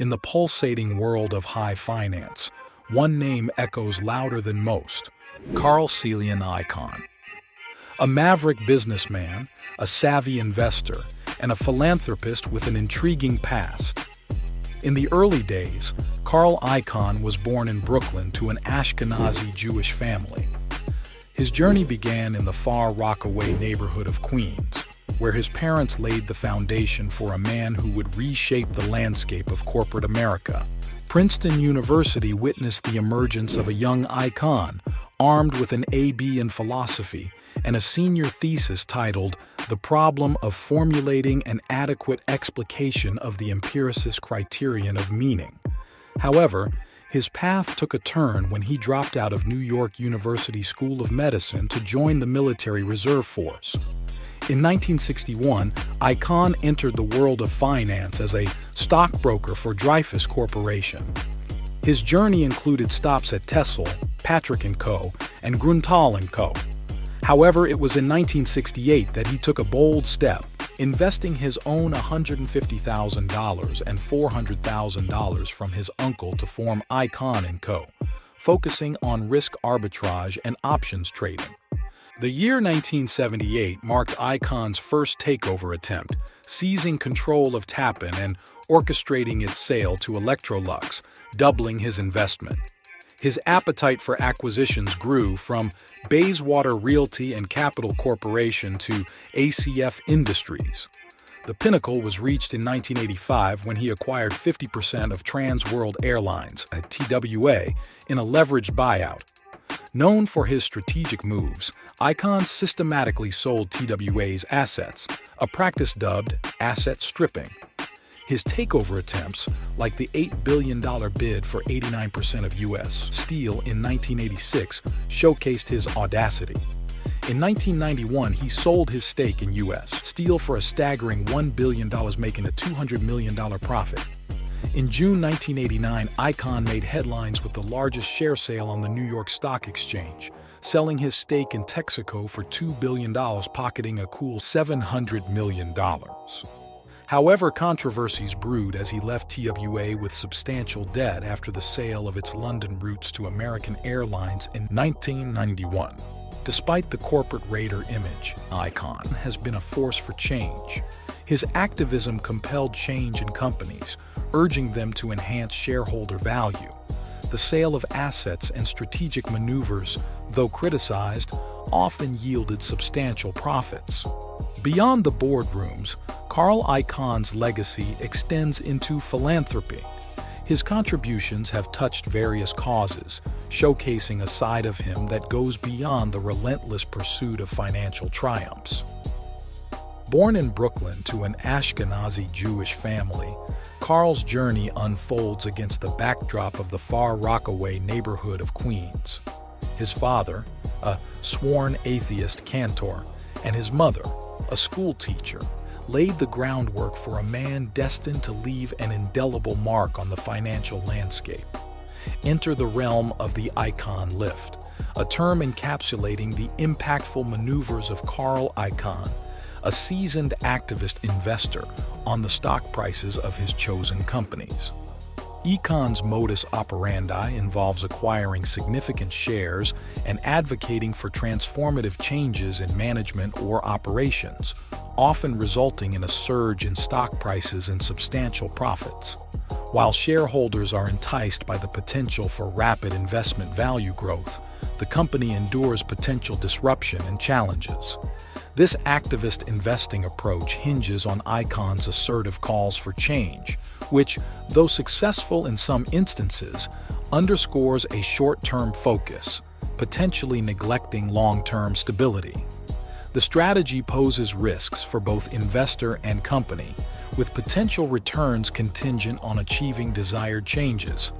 In the pulsating world of high finance, one name echoes louder than most: Carl Icahn. A maverick businessman, a savvy investor, and a philanthropist with an intriguing past. In the early days, Carl Icahn was born in Brooklyn to an Ashkenazi Jewish family. His journey began in the far Rockaway neighborhood of Queens, where his parents laid the foundation for a man who would reshape the landscape of corporate America. Princeton University witnessed the emergence of a young Icahn, armed with an A.B. in philosophy and a senior thesis titled "The Problem of Formulating an Adequate Explication of the Empiricist Criterion of Meaning." However, his path took a turn when he dropped out of New York University School of Medicine to join the Military Reserve Force. In 1961, Icahn entered the world of finance as a stockbroker for Dreyfus Corporation. His journey included stops at Tessel, Patrick & Co., and Gruntal & Co. However, it was in 1968 that he took a bold step, investing his own $150,000 and $400,000 from his uncle to form Icahn & Co., focusing on risk arbitrage and options trading. The year 1978 marked Icahn's first takeover attempt, seizing control of Tappan and orchestrating its sale to Electrolux, doubling his investment. His appetite for acquisitions grew from Bayswater Realty and Capital Corporation to ACF Industries. The pinnacle was reached in 1985 when he acquired 50% of Trans World Airlines, a TWA, in a leveraged buyout. Known for his strategic moves, Icahn systematically sold TWA's assets, a practice dubbed asset stripping. His takeover attempts, like the $8 billion bid for 89% of U.S. Steel in 1986, showcased his audacity. In 1991, he sold his stake in U.S. Steel for a staggering $1 billion, making a $200 million profit. In June 1989, Icahn made headlines with the largest share sale on the New York Stock Exchange, selling his stake in Texaco for $2 billion, pocketing a cool $700 million. However, controversies brewed as he left TWA with substantial debt after the sale of its London routes to American Airlines in 1991. Despite the corporate raider image, Icahn has been a force for change. His activism compelled change in companies, urging them to enhance shareholder value. The sale of assets and strategic maneuvers, though criticized, often yielded substantial profits. Beyond the boardrooms, Carl Icahn's legacy extends into philanthropy. His contributions have touched various causes, showcasing a side of him that goes beyond the relentless pursuit of financial triumphs. Born in Brooklyn to an Ashkenazi Jewish family, Carl's journey unfolds against the backdrop of the far Rockaway neighborhood of Queens. His father, a sworn atheist cantor, and his mother, a school teacher, laid the groundwork for a man destined to leave an indelible mark on the financial landscape. Enter the realm of the Icahn lift, a term encapsulating the impactful maneuvers of Carl Icahn, a seasoned activist investor on the stock prices of his chosen companies. Icahn's modus operandi involves acquiring significant shares and advocating for transformative changes in management or operations, often resulting in a surge in stock prices and substantial profits. While shareholders are enticed by the potential for rapid investment value growth, the company endures potential disruption and challenges. This activist investing approach hinges on Icahn's assertive calls for change, which, though successful in some instances, underscores a short-term focus, potentially neglecting long-term stability. The strategy poses risks for both investor and company, with potential returns contingent on achieving desired changes.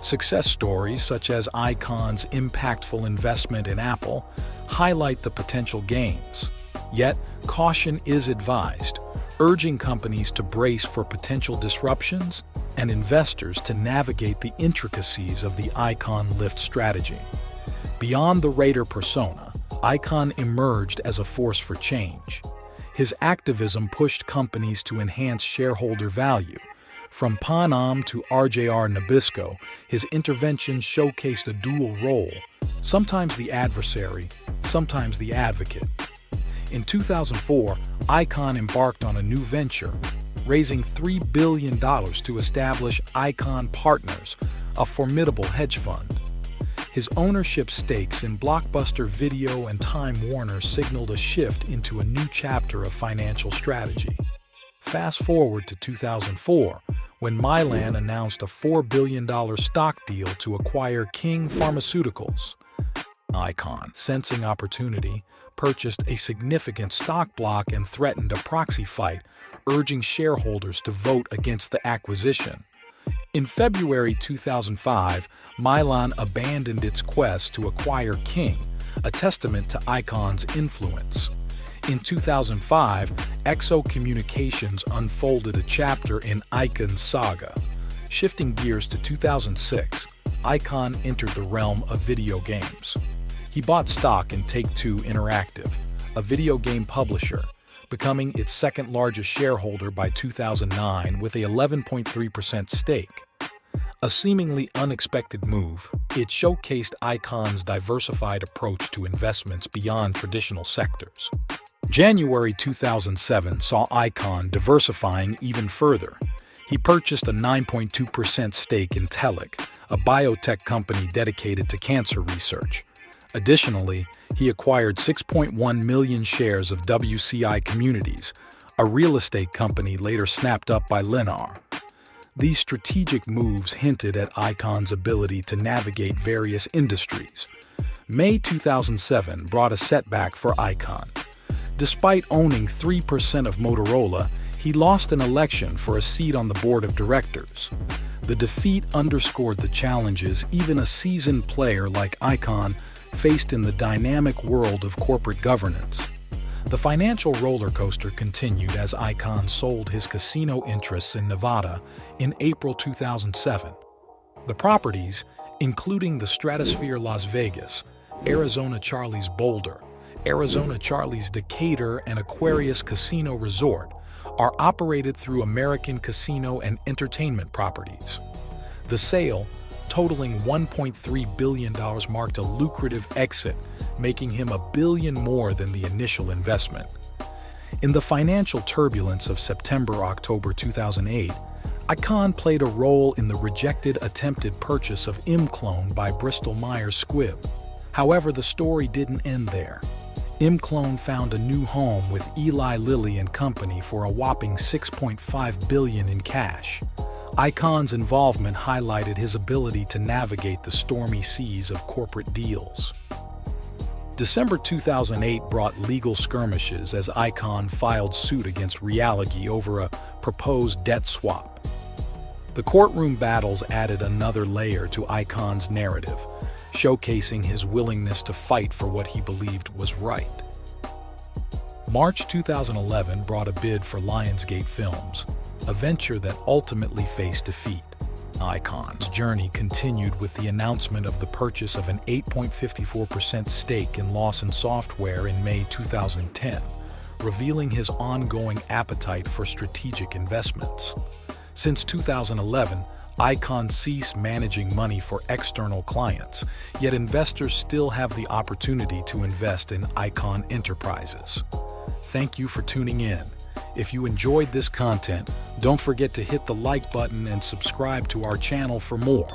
Success stories such as Icahn's impactful investment in Apple highlight the potential gains. Yet, caution is advised, urging companies to brace for potential disruptions and investors to navigate the intricacies of the Icahn lift strategy. Beyond the raider persona, Icahn emerged as a force for change. His activism pushed companies to enhance shareholder value, From Panam to RJR Nabisco, his interventions showcased a dual role, sometimes the adversary, sometimes the advocate. In 2004, Icahn embarked on a new venture, raising $3 billion to establish Icahn Partners, a formidable hedge fund. His ownership stakes in Blockbuster Video and Time Warner signaled a shift into a new chapter of financial strategy. Fast forward to 2004, when Mylan announced a $4 billion stock deal to acquire King Pharmaceuticals. Icahn, sensing opportunity, purchased a significant stock block and threatened a proxy fight, urging shareholders to vote against the acquisition. In February 2005, Mylan abandoned its quest to acquire King, a testament to Icahn's influence. In 2005, Exo Communications unfolded a chapter in Icahn's saga. Shifting gears to 2006, Icahn entered the realm of video games. He bought stock in Take-Two Interactive, a video game publisher, becoming its second-largest shareholder by 2009 with a 11.3% stake. A seemingly unexpected move, it showcased Icahn's diversified approach to investments beyond traditional sectors. January 2007 saw Icahn diversifying even further. He purchased a 9.2% stake in Telic, a biotech company dedicated to cancer research. Additionally, he acquired 6.1 million shares of WCI Communities, a real estate company later snapped up by Lennar. These strategic moves hinted at Icahn's ability to navigate various industries. May 2007 brought a setback for Icahn. Despite owning 3% of Motorola, he lost an election for a seat on the board of directors. The defeat underscored the challenges even a seasoned player like Icahn faced in the dynamic world of corporate governance. The financial roller coaster continued as Icahn sold his casino interests in Nevada in April 2007. The properties, including the Stratosphere Las Vegas, Arizona Charlie's Boulder, Arizona Charlie's Decatur, and Aquarius Casino Resort, are operated through American Casino and Entertainment Properties. The sale, totaling $1.3 billion, marked a lucrative exit, making him $1 billion more than the initial investment. In the financial turbulence of September-October 2008, Icahn played a role in the rejected attempted purchase of ImClone by Bristol-Myers Squibb. However, the story didn't end there. ImClone found a new home with Eli Lilly and Company for a whopping $6.5 billion in cash. Icahn's involvement highlighted his ability to navigate the stormy seas of corporate deals. December 2008 brought legal skirmishes as Icahn filed suit against Reality over a proposed debt swap. The courtroom battles added another layer to Icahn's narrative, showcasing his willingness to fight for what he believed was right. March 2011 brought a bid for Lionsgate Films, a venture that ultimately faced defeat. Icahn's journey continued with the announcement of the purchase of an 8.54% stake in Lawson Software in May 2010, revealing his ongoing appetite for strategic investments. Since 2011, Icahn ceased managing money for external clients, yet investors still have the opportunity to invest in Icahn Enterprises. Thank you for tuning in. If you enjoyed this content, don't forget to hit the like button and subscribe to our channel for more.